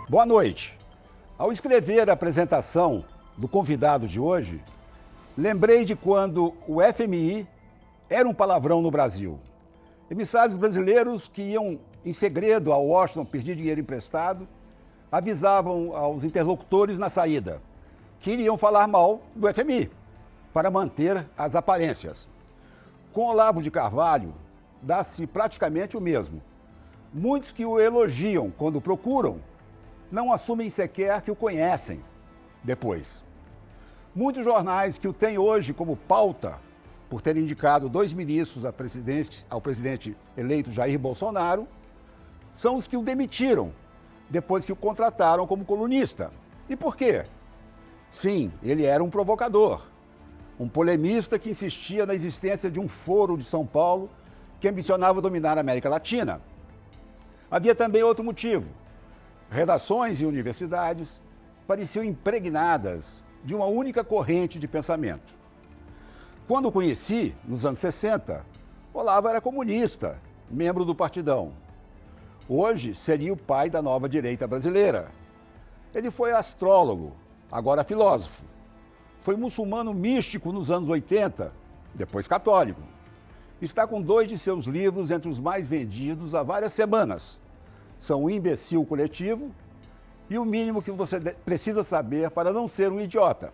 Boa noite. Ao escrever a apresentação do convidado de hoje, lembrei de quando o FMI era um palavrão no Brasil. Emissários brasileiros que iam em segredo a Washington pedir dinheiro emprestado avisavam aos interlocutores na saída que iriam falar mal do FMI para manter as aparências. Com Olavo de Carvalho, dá-se praticamente o mesmo. Muitos que o elogiam quando procuram não assumem sequer que o conhecem depois. Muitos jornais que o têm hoje como pauta, por ter indicado 2 ministros ao presidente eleito Jair Bolsonaro, são os que o demitiram depois que o contrataram como colunista. E por quê? Sim, ele era um provocador, um polemista que insistia na existência de um foro de São Paulo que ambicionava dominar a América Latina. Havia também outro motivo. Redações e universidades pareciam impregnadas de uma única corrente de pensamento. Quando o conheci, nos anos 60, Olavo era comunista, membro do Partidão. Hoje seria o pai da nova direita brasileira. Ele foi astrólogo, agora filósofo. Foi muçulmano místico nos anos 80, depois católico. Está com 2 de seus livros entre os mais vendidos há várias semanas. São O Imbecil Coletivo e O Mínimo que Você Precisa Saber para Não Ser um Idiota.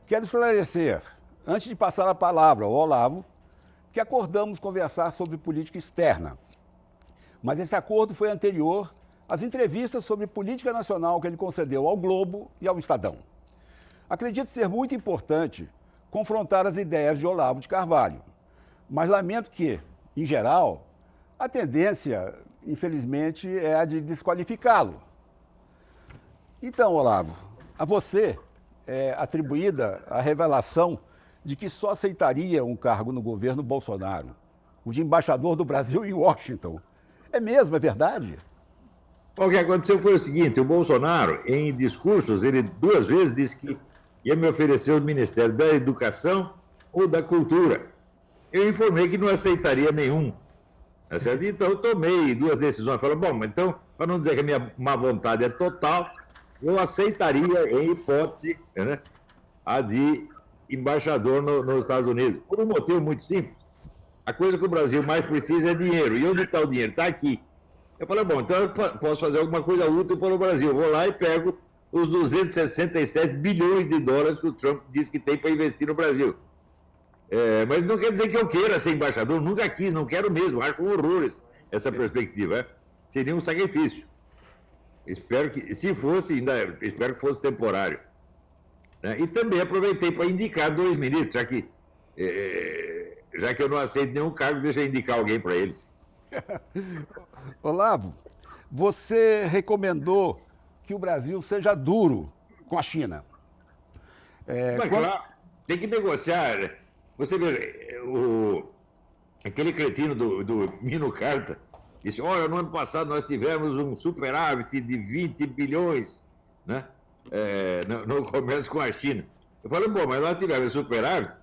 Quero esclarecer, antes de passar a palavra ao Olavo, que acordamos conversar sobre política externa. Mas esse acordo foi anterior às entrevistas sobre política nacional que ele concedeu ao Globo e ao Estadão. Acredito ser muito importante confrontar as ideias de Olavo de Carvalho, mas lamento que, em geral, a tendência, infelizmente, é a de desqualificá-lo. Então, Olavo, a você é atribuída a revelação de que só aceitaria um cargo no governo Bolsonaro, o de embaixador do Brasil em Washington. É mesmo, é verdade? O que aconteceu foi o seguinte, o Bolsonaro, em discursos, ele 2 vezes disse que ia me oferecer o Ministério da Educação ou da Cultura. Eu informei que não aceitaria nenhum. Certo? Então, eu tomei 2 decisões. Falei, bom, então, para não dizer que a minha má vontade é total, eu aceitaria, em hipótese, né, a de embaixador nos Estados Unidos. Por um motivo muito simples. A coisa que o Brasil mais precisa é dinheiro. E onde está o dinheiro? Está aqui. Eu falei, bom, então eu posso fazer alguma coisa útil para o Brasil. Eu vou lá e pego os 267 bilhões de dólares que o Trump disse que tem para investir no Brasil. Mas não quer dizer que eu queira ser embaixador, nunca quis, não quero mesmo, acho um horror essa perspectiva. Seria um sacrifício. Espero que, se fosse, espero que fosse temporário. E também aproveitei para indicar 2 ministros, já que eu não aceito nenhum cargo, deixa eu indicar alguém para eles. Olavo, você recomendou que o Brasil seja duro com a China. Mas claro, tem que negociar. Né? Você vê, aquele cretino do Mino Carta disse, olha, no ano passado nós tivemos um superávit de 20 bilhões, né, no comércio com a China. Eu falei, bom, mas nós tivemos superávit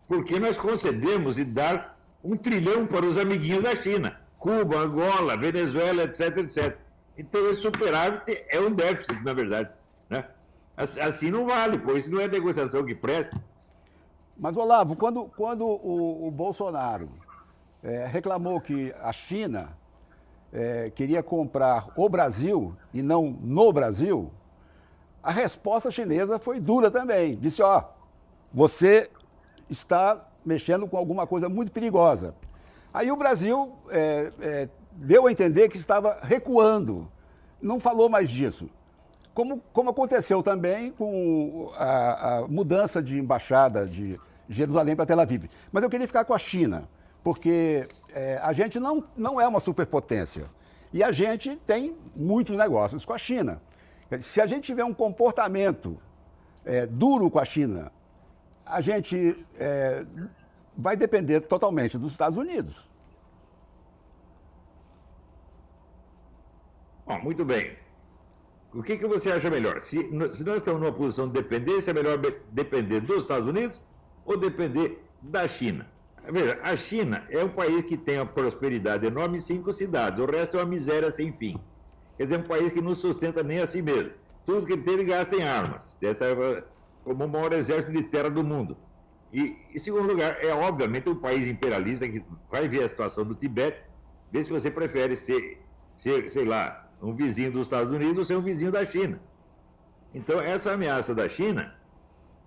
porque nós concedemos e dar 1 trilhão para os amiguinhos da China, Cuba, Angola, Venezuela, etc, etc. Então esse superávit é um déficit, na verdade. Né? Assim não vale, pois não é negociação que presta. Mas, Olavo, quando o Bolsonaro reclamou que a China queria comprar o Brasil e não no Brasil, a resposta chinesa foi dura também. Disse, você está mexendo com alguma coisa muito perigosa. Aí o Brasil deu a entender que estava recuando, não falou mais disso. Como aconteceu também com a mudança de embaixada de Jerusalém para Tel Aviv. Mas eu queria ficar com a China, porque a gente não é uma superpotência. E a gente tem muitos negócios com a China. Se a gente tiver um comportamento duro com a China, a gente vai depender totalmente dos Estados Unidos. Bom, muito bem. O que você acha melhor? Se nós estamos numa posição de dependência, é melhor depender dos Estados Unidos ou depender da China? Veja, a China é um país que tem uma prosperidade enorme em 5 cidades, o resto é uma miséria sem fim. Quer dizer, um país que não sustenta nem a si mesmo. Tudo que ele tem, ele gasta em armas. Ele está como o maior exército de terra do mundo. E, em segundo lugar, é obviamente um país imperialista que vai ver a situação do Tibete, ver se você prefere ser, sei lá, um vizinho dos Estados Unidos ou ser um vizinho da China. Então, essa ameaça da China,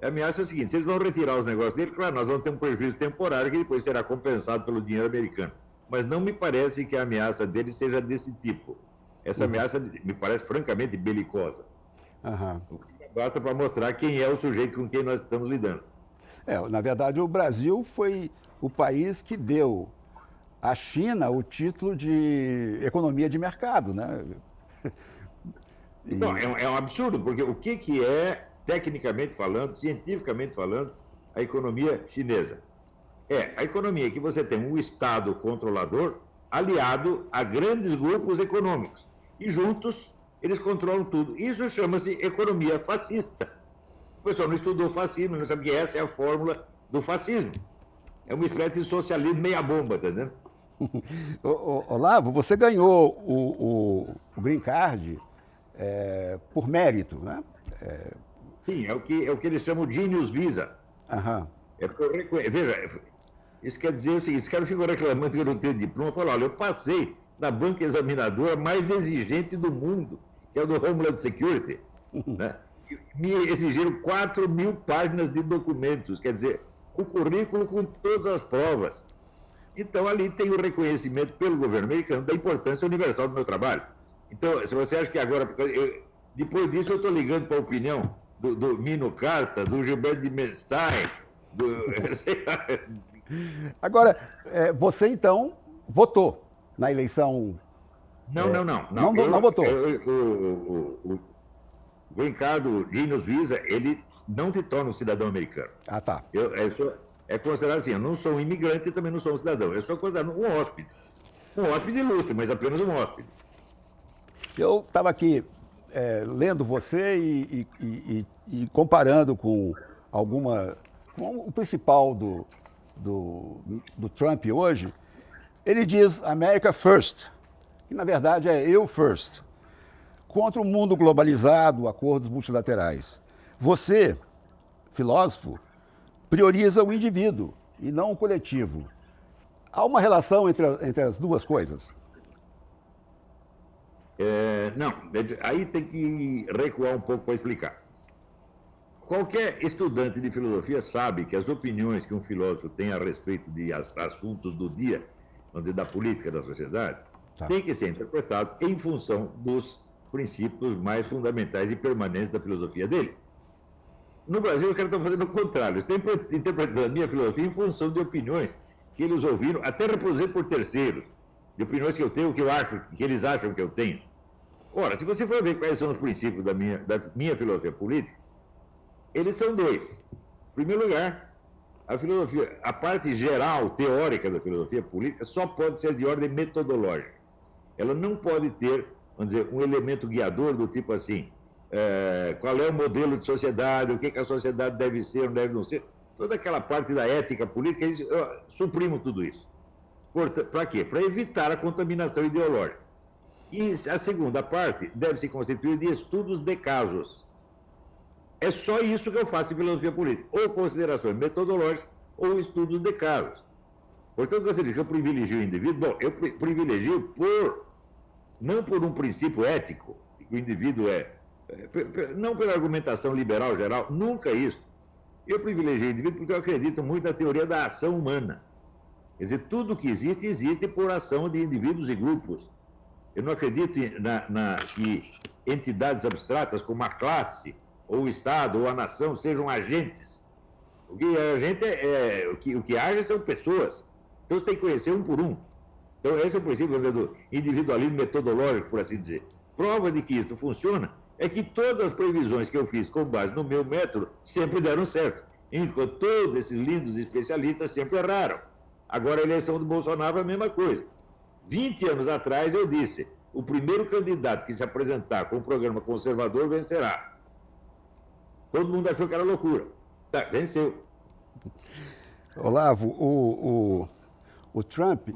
a ameaça é a seguinte: se eles vão retirar os negócios dele, claro, nós vamos ter um prejuízo temporário que depois será compensado pelo dinheiro americano. Mas não me parece que a ameaça dele seja desse tipo. Essa ameaça me parece francamente belicosa. Basta para mostrar quem é o sujeito com quem nós estamos lidando. Na verdade, o Brasil foi o país que deu à China o título de economia de mercado, né? Não, é um absurdo, porque o que é, tecnicamente falando, cientificamente falando, a economia chinesa? É a economia que você tem um Estado controlador aliado a grandes grupos econômicos. E juntos eles controlam tudo. Isso chama-se economia fascista. O pessoal não estudou fascismo, não sabe que essa é a fórmula do fascismo. É uma espécie de socialismo meia bomba, tá entendendo? Olavo, você ganhou o Green Card por mérito, né? Sim, é o que eles chamam de Genius Visa. Veja, isso quer dizer o seguinte: esse cara ficou reclamando que eu não tenho diploma. Falou: olha, eu passei na banca examinadora mais exigente do mundo, que é o do Homeland Security, né? Me exigiram 4.000 páginas de documentos, quer dizer, o currículo com todas as provas. Então, ali tem o reconhecimento pelo governo americano da importância universal do meu trabalho. Então, se você acha que agora, depois disso, eu estou ligando para a opinião do Mino Carta, do Gilberto de Menstein, Agora, você então votou na eleição? Não votou. O Ricardo Genius Visa, ele não te torna um cidadão americano. Tá. É considerado assim: eu não sou um imigrante e também não sou um cidadão. Eu sou considerado um hóspede. Um hóspede ilustre, mas apenas um hóspede. Eu estava aqui lendo você e comparando com com o principal do Trump hoje. Ele diz America First, que na verdade é eu first, contra o mundo globalizado, acordos multilaterais. Você, filósofo, prioriza o indivíduo e não o coletivo. Há uma relação entre as duas coisas? Não, aí tem que recuar um pouco para explicar. Qualquer estudante de filosofia sabe que as opiniões que um filósofo tem a respeito de assuntos do dia, vamos dizer, da política da sociedade, tem que ser interpretado em função dos princípios mais fundamentais e permanentes da filosofia dele. No Brasil, os caras estão fazendo o contrário. Estão interpretando a minha filosofia em função de opiniões que eles ouviram, até reproduzidas por terceiros, de opiniões que eu tenho, que eles acham que eu tenho. Ora, se você for ver quais são os princípios da minha filosofia política, eles são dois. Em primeiro lugar, a parte geral, teórica da filosofia política só pode ser de ordem metodológica. Ela não pode ter, vamos dizer, um elemento guiador do tipo assim: qual é o modelo de sociedade, o que a sociedade deve ser, não deve não ser. Toda aquela parte da ética política, eu suprimo tudo isso. Para quê? Para evitar a contaminação ideológica. E a segunda parte deve se constituir de estudos de casos. É só isso que eu faço em filosofia política: ou considerações metodológicas ou estudos de casos. Portanto, você diz que eu privilegio o indivíduo. Bom, eu privilegio não por um princípio ético, que o indivíduo não pela argumentação liberal geral, nunca isso. Eu privilegio o indivíduo porque eu acredito muito na teoria da ação humana. Quer dizer, tudo que existe, existe por ação de indivíduos e grupos. Eu não acredito que entidades abstratas como a classe, ou o Estado, ou a nação, sejam agentes. O que é agente o que age são pessoas. Então você tem que conhecer um por um. Então esse é o princípio do individualismo metodológico, por assim dizer. Prova de que isso funciona é que todas as previsões que eu fiz com base no meu método sempre deram certo, enquanto todos esses lindos especialistas sempre erraram. Agora a eleição do Bolsonaro é a mesma coisa. 20 anos atrás eu disse: o primeiro candidato que se apresentar com um programa conservador vencerá. Todo mundo achou que era loucura. Venceu. Olavo, o Trump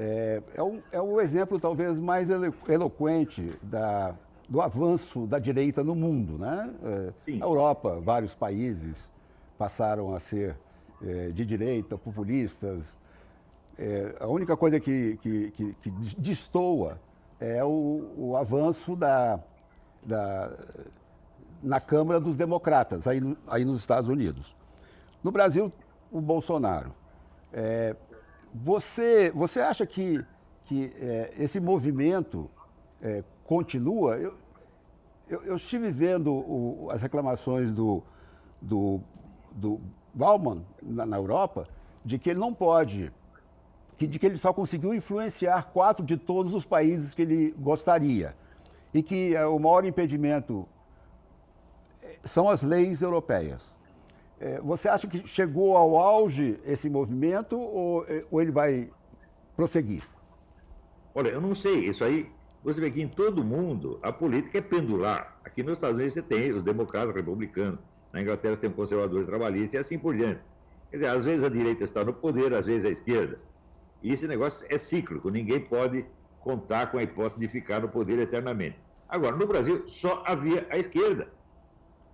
É o exemplo talvez mais eloquente do avanço da direita no mundo, né? Na Europa, vários países passaram a ser de direita, populistas. A única coisa que destoa é o avanço na Câmara dos Democratas, aí nos Estados Unidos. No Brasil, o Bolsonaro. Você acha que esse movimento continua? Eu estive vendo as reclamações do Bauman na Europa, de que ele não pode, de que ele só conseguiu influenciar 4 de todos os países que ele gostaria. E que o maior impedimento são as leis europeias. Você acha que chegou ao auge esse movimento ou ele vai prosseguir? Olha, eu não sei. Isso aí, você vê que em todo mundo a política é pendular. Aqui nos Estados Unidos você tem os democratas republicanos, na Inglaterra você tem os conservadores trabalhistas e assim por diante. Quer dizer, às vezes a direita está no poder, às vezes a esquerda. E esse negócio é cíclico, ninguém pode contar com a hipótese de ficar no poder eternamente. Agora, no Brasil só havia a esquerda.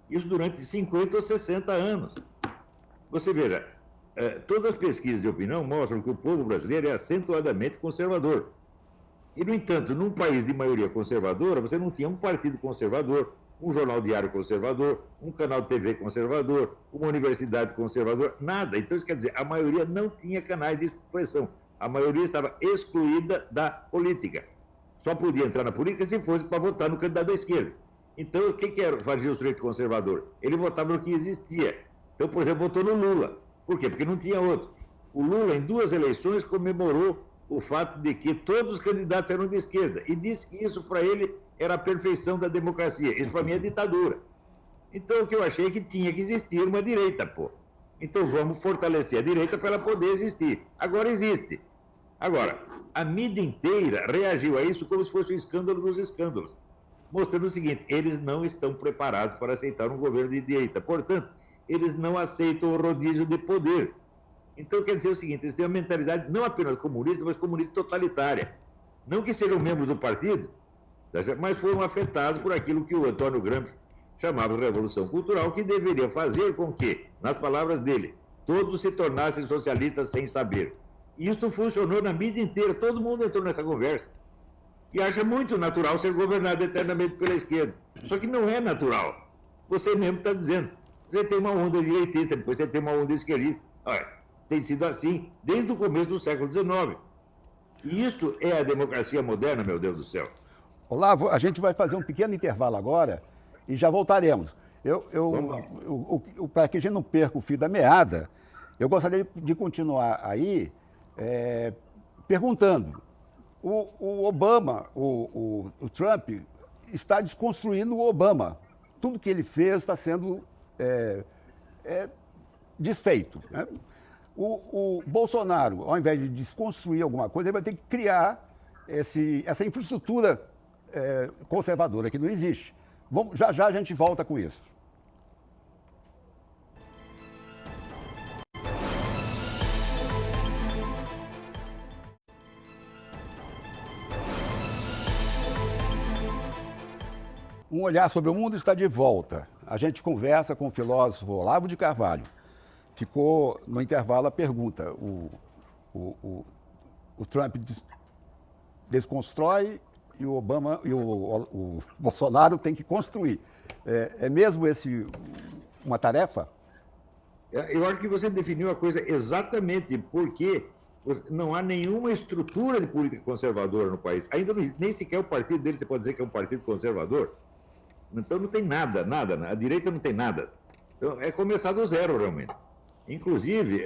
Isso durante 50 ou 60 anos. Você veja, todas as pesquisas de opinião mostram que o povo brasileiro é acentuadamente conservador. E, no entanto, num país de maioria conservadora, você não tinha um partido conservador, um jornal diário conservador, um canal de TV conservador, uma universidade conservadora, nada. Então, isso quer dizer, a maioria não tinha canais de expressão. A maioria estava excluída da política. Só podia entrar na política se fosse para votar no candidato da esquerda. Então, o que fazia o sujeito conservador? Ele votava no que existia. Então, por exemplo, votou no Lula. Por quê? Porque não tinha outro. O Lula, em 2 eleições, comemorou o fato de que todos os candidatos eram de esquerda. E disse que isso, para ele, era a perfeição da democracia. Isso, para mim, é ditadura. Então, o que eu achei é que tinha que existir uma direita, pô. Então, vamos fortalecer a direita para ela poder existir. Agora existe. Agora, a mídia inteira reagiu a isso como se fosse um escândalo dos escândalos, mostrando o seguinte: eles não estão preparados para aceitar um governo de direita. Portanto, eles não aceitam o rodízio de poder. Então, quer dizer o seguinte: eles têm uma mentalidade não apenas comunista, mas comunista totalitária. Não que sejam membros do partido, mas foram afetados por aquilo que o Antônio Gramsci chamava de revolução cultural, que deveria fazer com que, nas palavras dele, todos se tornassem socialistas sem saber. E isso funcionou na mídia inteira, todo mundo entrou nessa conversa. E acha muito natural ser governado eternamente pela esquerda. Só que não é natural. Você mesmo está dizendo. Você tem uma onda direitista, depois você tem uma onda esquerdista. Olha, tem sido assim desde o começo do século XIX. E isto é a democracia moderna, meu Deus do céu. Olavo, a gente vai fazer um pequeno intervalo agora e já voltaremos. Para que a gente não perca o fio da meada, eu gostaria de continuar aí perguntando. O Obama, o Trump, está desconstruindo o Obama. Tudo que ele fez está sendo desfeito, né? O Bolsonaro, ao invés de desconstruir alguma coisa, ele vai ter que criar essa infraestrutura conservadora que não existe. Já já a gente volta com isso. Um Olhar sobre o Mundo está de volta. A gente conversa com o filósofo Olavo de Carvalho. Ficou no intervalo a pergunta: o Trump desconstrói e o Obama e o Bolsonaro tem que construir. É mesmo uma tarefa? Eu acho que você definiu a coisa exatamente, porque não há nenhuma estrutura de política conservadora no país. Ainda nem sequer o partido dele você pode dizer que é um partido conservador. Então não tem nada. A direita não tem nada. Então é começar do zero, realmente. Inclusive,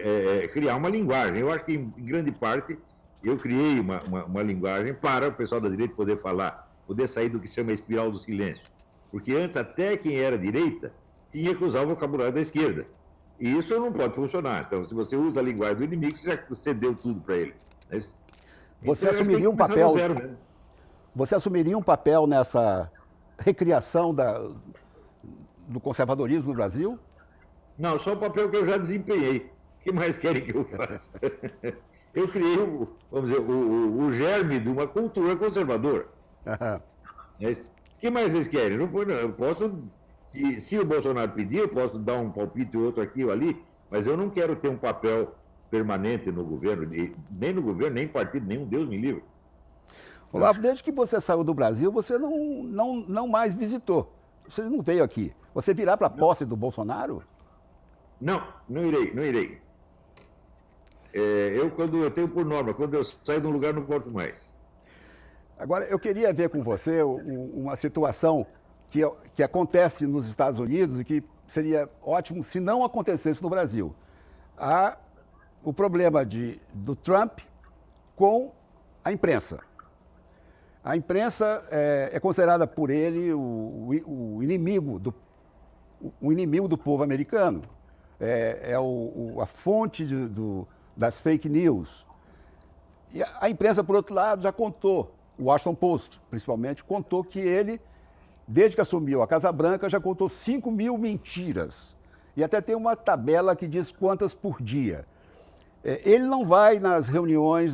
criar uma linguagem. Eu acho que, em grande parte, eu criei uma linguagem para o pessoal da direita poder falar, poder sair do que se chama espiral do silêncio. Porque antes, até quem era direita tinha que usar o vocabulário da esquerda. E isso não pode funcionar. Então, se você usa a linguagem do inimigo, você já cedeu tudo para ele. Você assumiria um papel... Você assumiria um papel nessa recriação do conservadorismo no Brasil? Não, só o papel que eu já desempenhei. O que mais querem que eu faça? eu criei, vamos dizer, o germe de uma cultura conservadora. O que mais vocês querem? Eu posso, se o Bolsonaro pedir, eu posso dar um palpite ou outro aqui ou ali, mas eu não quero ter um papel permanente no governo, nem no governo, nem em partido nenhum, Deus me livre. Olavo, desde que você saiu do Brasil, você não mais visitou. Você não veio aqui. Você virá para a posse do Bolsonaro? Não irei. Quando eu tenho por norma, quando eu saio de um lugar, não volto mais. Agora, eu queria ver com você uma situação que acontece nos Estados Unidos e que seria ótimo se não acontecesse no Brasil. Há o problema do Trump com a imprensa. A imprensa é considerada por ele o inimigo do povo americano. A fonte das fake news. E a imprensa, por outro lado, já contou, o Washington Post, principalmente, contou que ele, desde que assumiu a Casa Branca, já contou 5 mil mentiras. E até tem uma tabela que diz quantas por dia. Ele não vai nas reuniões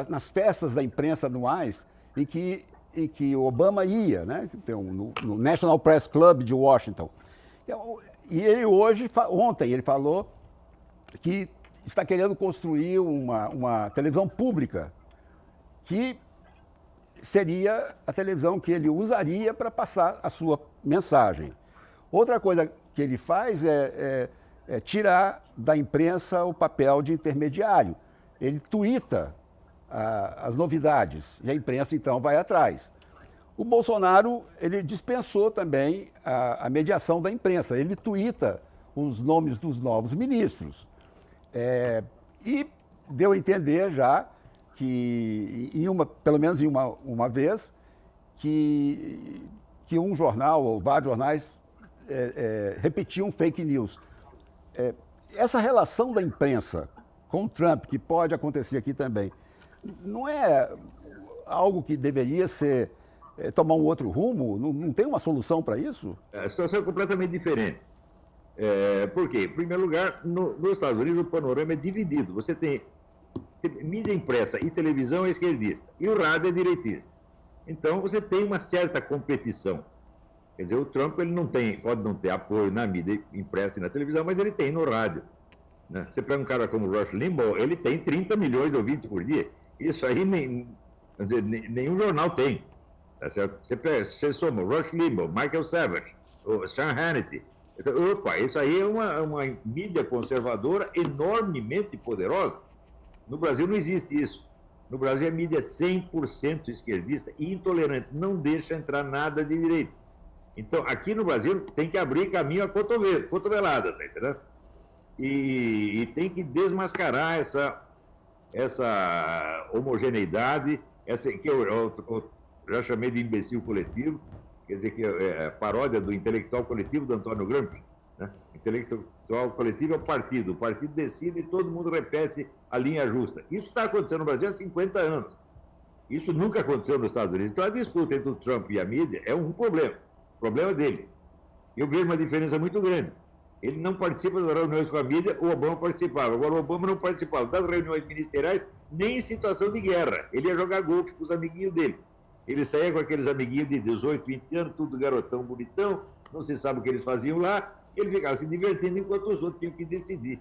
nas festas da imprensa anuais em que o Obama ia, né? No National Press Club de Washington. E ele ontem, ele falou que está querendo construir uma televisão pública que seria a televisão que ele usaria para passar a sua mensagem. Outra coisa que ele faz é tirar da imprensa o papel de intermediário. Ele tuita as novidades e a imprensa, então, vai atrás. O Bolsonaro, ele dispensou também a mediação da imprensa. Ele tuita os nomes dos novos ministros. E deu a entender já que, pelo menos em uma vez, que um jornal ou vários jornais repetiam fake news. Essa relação da imprensa com o Trump, que pode acontecer aqui também, não é algo que deveria tomar um outro rumo? Não tem uma solução para isso? A situação é completamente diferente. Por quê? Em primeiro lugar, nos Estados Unidos o panorama é dividido. Você tem mídia impressa e televisão é esquerdista, e o rádio é direitista. Então você tem uma certa competição. Quer dizer, o Trump ele pode não ter apoio na mídia impressa e na televisão, mas ele tem no rádio. Né? Você pega um cara como o Rush Limbaugh, ele tem 30 milhões de ouvintes por dia. Isso aí nenhum jornal tem. Tá certo? Você soma Rush Limbaugh, Michael Savage, o Sean Hannity. Opa, isso aí é uma mídia conservadora enormemente poderosa. No Brasil não existe isso. No Brasil a mídia é 100% esquerdista e intolerante. Não deixa entrar nada de direito. Então, aqui no Brasil tem que abrir caminho a cotovelada, tá entendendo? E tem que desmascarar essa homogeneidade, que eu já chamei de imbecil coletivo, quer dizer, que é a paródia do intelectual coletivo do Antônio Gramsci. Né? Intelectual coletivo é o partido decide e todo mundo repete a linha justa. Isso está acontecendo no Brasil há 50 anos. Isso nunca aconteceu nos Estados Unidos. Então a disputa entre o Trump e a mídia é um problema. O problema é dele. Eu vejo uma diferença muito grande. Ele não participa das reuniões com a mídia, o Obama participava. Agora, o Obama não participava das reuniões ministeriais, nem em situação de guerra. Ele ia jogar golfe com os amiguinhos dele. Ele saía com aqueles amiguinhos de 18, 20 anos, tudo garotão, bonitão, não se sabe o que eles faziam lá, ele ficava se divertindo enquanto os outros tinham que decidir.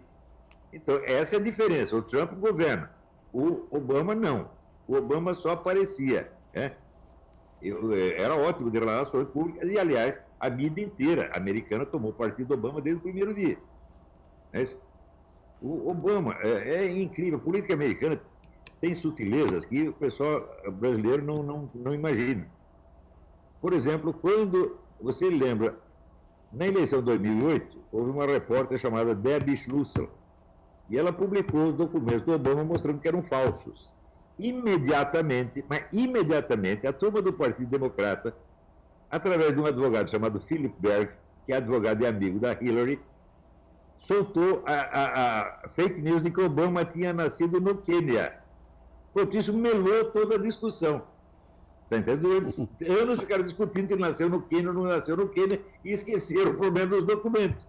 Então, essa é a diferença. O Trump governa, o Obama não. O Obama só aparecia. Né? Era ótimo de relações públicas e, aliás, a mídia inteira americana tomou partido do Obama desde o primeiro dia. O Obama é incrível. A política americana tem sutilezas que o pessoal brasileiro não imagina. Por exemplo, quando você lembra, na eleição de 2008, houve uma repórter chamada Debbie Schlussel, e ela publicou os documentos do Obama mostrando que eram falsos. Imediatamente, a turma do Partido Democrata, através de um advogado chamado Philip Berg, que é advogado e amigo da Hillary, soltou a fake news de que Obama tinha nascido no Quênia. Pronto, isso melou toda a discussão. Tá entendendo? Durante anos ficaram discutindo se nasceu no Quênia ou não nasceu no Quênia e esqueceram o problema dos documentos.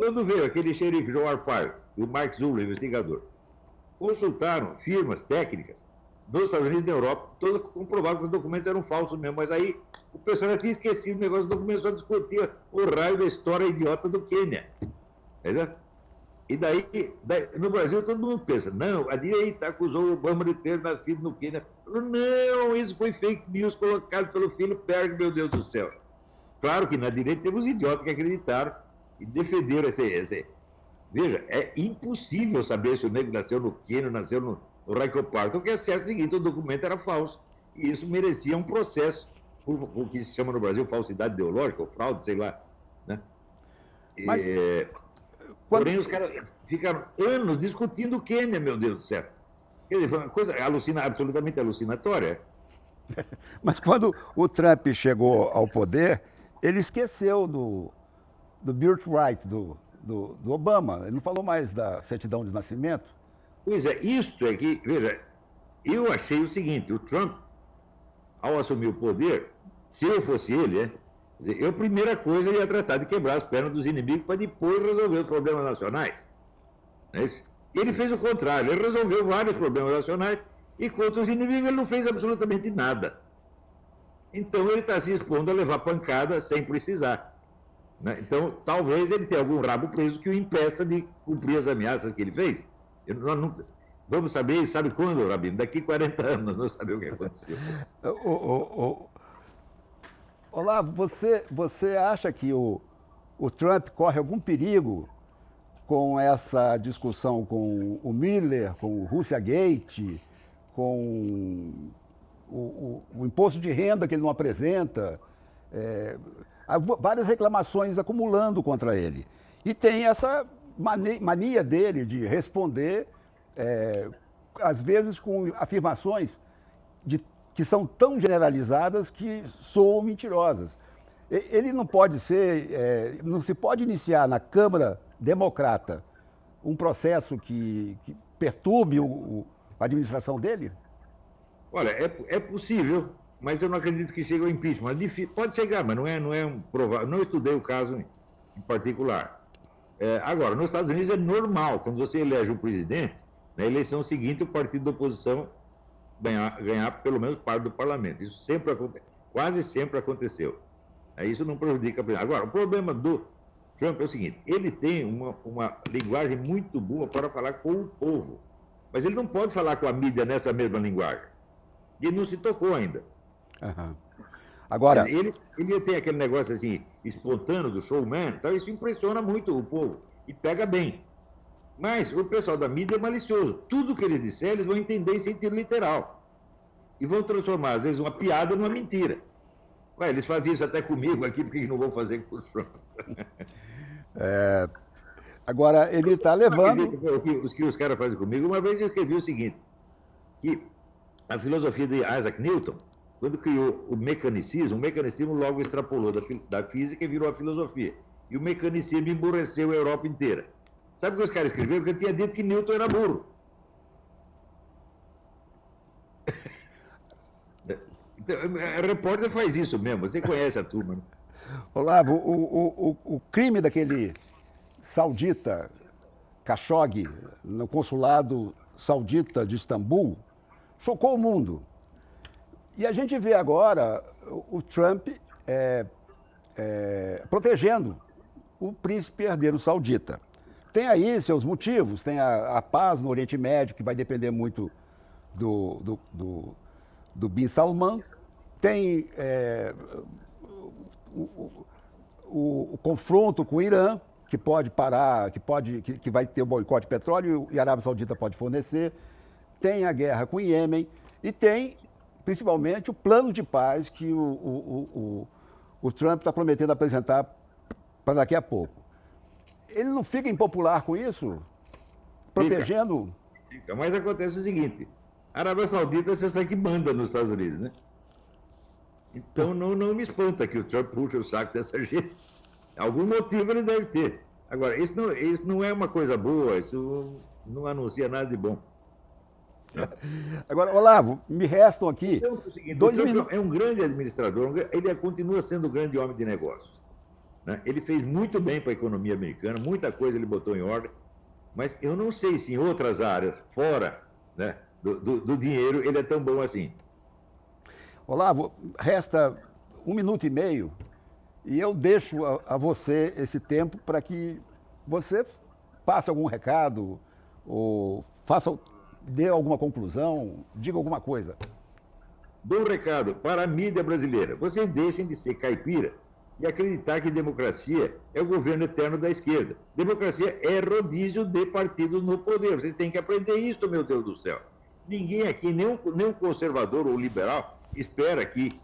Quando veio aquele xerife João Arpaio e o Mark Zuller, investigador, consultaram firmas técnicas nos Estados Unidos e na Europa, todos comprovaram que os documentos eram falsos mesmo, mas aí o pessoal já tinha esquecido o negócio dos documentos, só discutia o raio da história idiota do Quênia. Entendeu? E daí, no Brasil, todo mundo pensa, não, a direita acusou o Obama de ter nascido no Quênia. Não, isso foi fake news colocado pelo filho Perry, meu Deus do céu. Claro que na direita temos idiotas que acreditaram e defenderam esse. Veja, é impossível saber se o negro nasceu no Quênia, nasceu no Raico Park. O que é certo é o seguinte, o documento era falso. E isso merecia um processo, por o que se chama no Brasil falsidade ideológica, ou fraude, sei lá. Né? Mas, porém, os caras ficaram anos discutindo o Quênia, meu Deus do céu. Quer dizer, foi uma coisa absolutamente alucinatória. Mas quando o Trump chegou ao poder, ele esqueceu do birthright do Obama. Ele não falou mais da certidão de nascimento. Pois é, isto é que, veja, eu achei o seguinte, o Trump, ao assumir o poder, se eu fosse ele, eu, a primeira coisa, ia tratar de quebrar as pernas dos inimigos para depois resolver os problemas nacionais. Não é isso? Ele fez o contrário, ele resolveu vários problemas nacionais e contra os inimigos ele não fez absolutamente nada. Então ele está se expondo a levar pancada sem precisar. Né? Então talvez ele tenha algum rabo preso que o impeça de cumprir as ameaças que ele fez. Nós nunca... Vamos saber, sabe quando, Rabino? Daqui 40 anos nós vamos saber o que aconteceu. Olá, você acha que o Trump corre algum perigo com essa discussão com o Miller, com o Russiagate, com o imposto de renda que ele não apresenta? Há várias reclamações acumulando contra ele. E tem essa mania dele de responder, às vezes com afirmações que são tão generalizadas que soam mentirosas. Ele não pode ser, não se pode iniciar na Câmara Democrata um processo que perturbe a administração dele? Olha, é possível, mas eu não acredito que chegue ao impeachment. Pode chegar, mas não é um provável. Não estudei o caso em particular. Agora, nos Estados Unidos é normal, quando você elege um presidente, na eleição seguinte o partido da oposição ganhar pelo menos parte do parlamento. Isso sempre acontece, quase sempre aconteceu. Isso não prejudica a presidência. Agora, o problema do Trump é o seguinte, ele tem uma linguagem muito boa para falar com o povo, mas ele não pode falar com a mídia nessa mesma linguagem. E ele não se tocou ainda. Uhum. Agora... Ele tem aquele negócio assim, espontâneo do showman, então isso impressiona muito o povo e pega bem. Mas o pessoal da mídia é malicioso. Tudo que eles disserem, eles vão entender em sentido literal. E vão transformar, às vezes, uma piada numa mentira. Ué, eles fazem isso até comigo aqui, por que não vão fazer com o Trump? Agora, ele está levando... O que os caras fazem comigo, uma vez eu escrevi o seguinte, que a filosofia de Isaac Newton, quando criou o mecanicismo logo extrapolou da física e virou a filosofia. E o mecanicismo emburreceu a Europa inteira. Sabe o que os caras escreveram? Que eu tinha dito que Newton era burro. Então, a repórter faz isso mesmo, você conhece a turma. Né? Olavo, o crime daquele saudita Khashoggi no consulado saudita de Istambul chocou o mundo. E a gente vê agora o Trump protegendo o príncipe herdeiro saudita. Tem aí seus motivos, tem a paz no Oriente Médio, que vai depender muito do Bin Salman, tem o confronto com o Irã, que pode parar, que vai ter o boicote de petróleo e a Arábia Saudita pode fornecer, tem a guerra com o Iêmen e tem, principalmente, o plano de paz que o Trump está prometendo apresentar para daqui a pouco. Ele não fica impopular com isso? Protegendo? Fica. Mas acontece o seguinte, a Arábia Saudita, você sabe que manda nos Estados Unidos, né? Então não me espanta que o Trump puxe o saco dessa gente. Algum motivo ele deve ter. Agora, isso não é uma coisa boa, isso não anuncia nada de bom. Agora, Olavo, me restam aqui então, é o seguinte, o Trump é um grande administrador, ele continua sendo um grande homem de negócios. né? Ele fez muito bem para a economia americana, muita coisa ele botou em ordem, mas eu não sei se em outras áreas, fora, né, do dinheiro, ele é tão bom assim. Olavo, resta 1 minuto e meio e eu deixo a você esse tempo para que você passe algum recado ou dê alguma conclusão, diga alguma coisa. Dou um recado para a mídia brasileira. Vocês deixem de ser caipira e acreditar que democracia é o governo eterno da esquerda. Democracia é rodízio de partidos no poder. Vocês têm que aprender isso, meu Deus do céu. Ninguém aqui, nem um conservador ou liberal, espera que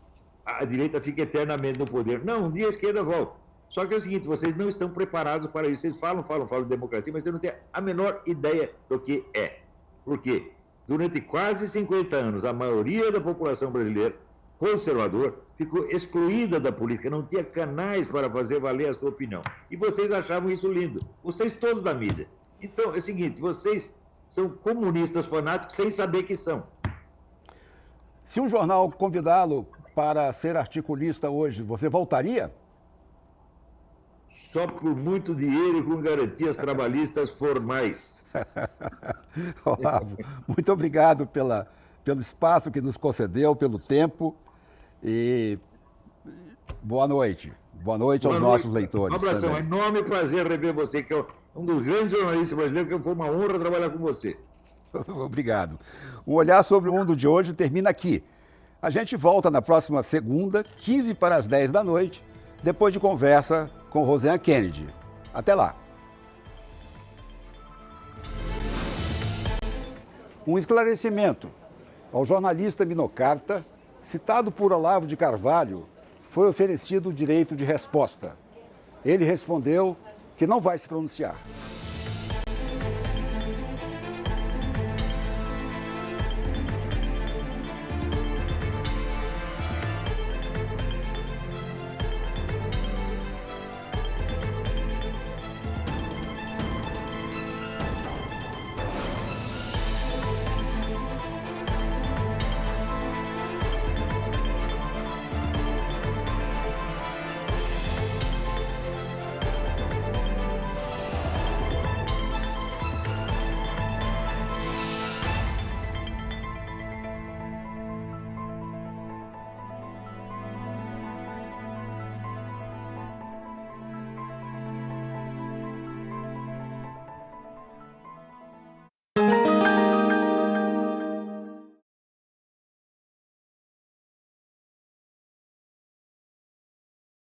a direita fique eternamente no poder. Não, um dia a esquerda volta. Só que é o seguinte, vocês não estão preparados para isso. Vocês falam de democracia, mas vocês não têm a menor ideia do que é. Por quê? Durante quase 50 anos, a maioria da população brasileira, conservador, ficou excluída da política, não tinha canais para fazer valer a sua opinião. E vocês achavam isso lindo. Vocês todos da mídia. Então, é o seguinte, vocês são comunistas fanáticos sem saber que são. Se um jornal convidá-lo para ser articulista hoje, você voltaria? Só por muito dinheiro e com garantias trabalhistas formais. Olavo, muito obrigado pelo espaço que nos concedeu, pelo tempo e boa noite. Boa noite aos nossos leitores. Um abração, também. é um enorme prazer rever você, que é um dos grandes jornalistas brasileiros, que foi uma honra trabalhar com você. Obrigado. O Olhar sobre o Mundo de hoje termina aqui. A gente volta na próxima segunda, 15 para as 10 da noite, depois de conversa com Roseanne Kennedy. Até lá. Um esclarecimento. Ao jornalista Minocarta, citado por Olavo de Carvalho, foi oferecido o direito de resposta. Ele respondeu que não vai se pronunciar.